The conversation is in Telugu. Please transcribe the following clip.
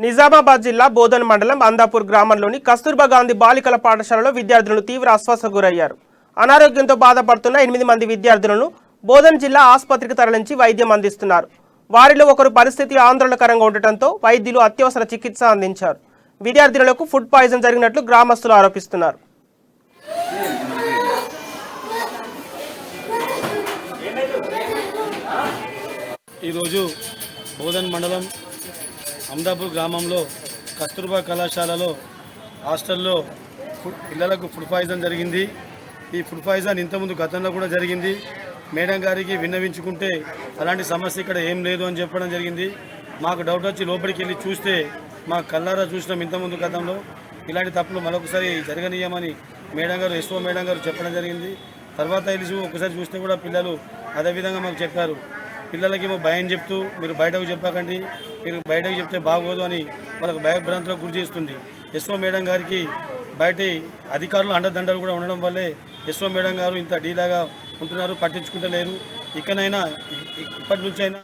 నిజామాబాద్ జిల్లా బోధన్ మండలం అందాపూర్ గ్రామంలోని కస్తూర్బా గాంధీ బాలికల పాఠశాలలో విద్యార్థులు తీవ్ర అస్వస్థకు గురయ్యారు. అనారోగ్యంతో బాధపడుతున్న 8 మంది విద్యార్థులను బోధన్ జిల్లా ఆసుపత్రికి తరలించి వైద్యం అందిస్తున్నారు. వారిలో ఒకరు పరిస్థితి ఆందోళనకరంగా ఉండటంతో వైద్యులు అత్యవసర చికిత్స అందించారు. విద్యార్థులకు ఫుడ్ పాయిజన్ జరిగినట్లు గ్రామస్తులు ఆరోపిస్తున్నారు. ఈరోజు బోధన్ మండలం అమదాపూర్ గ్రామంలో కస్తూర్బా కళాశాలలో హాస్టల్లో పిల్లలకు ఫుడ్ పాయిజన్ జరిగింది. ఈ ఫుడ్ పాయిజన్ ఇంతకుముందు గతంలో కూడా జరిగింది. మేడం గారికి విన్నవించుకుంటే అలాంటి సమస్య ఇక్కడ ఏం లేదు అని చెప్పడం జరిగింది. మాకు డౌట్ వచ్చి లోపలికి వెళ్ళి చూస్తే మా కళ్ళారా చూసినాం ఇంతకుముందు గతంలో ఇలాంటి తప్పులు మరొకసారి జరగనీయమని మేడం గారు ఎస్ఓ మేడం గారు చెప్పడం జరిగింది. తర్వాత వెళ్ళి ఒకసారి చూస్తే కూడా పిల్లలు అదేవిధంగా మాకు చెప్పారు. పిల్లలకేమో భయం చెప్తూ మీరు బయటకు చెప్పకండి, మీరు బయటకు చెప్తే బాగోదు అని వాళ్ళకు భయభ్రాంతులకు గురి చేస్తుంది. ఎస్ఓ మేడం గారికి బయట అధికారులు అండదండలు కూడా ఉండడం వల్లే ఎస్ఓ మేడం గారు ఇంత డీలాగా ఉంటున్నారు, పట్టించుకుంటలేరు. ఇకనైనా ఇప్పటి నుంచైనా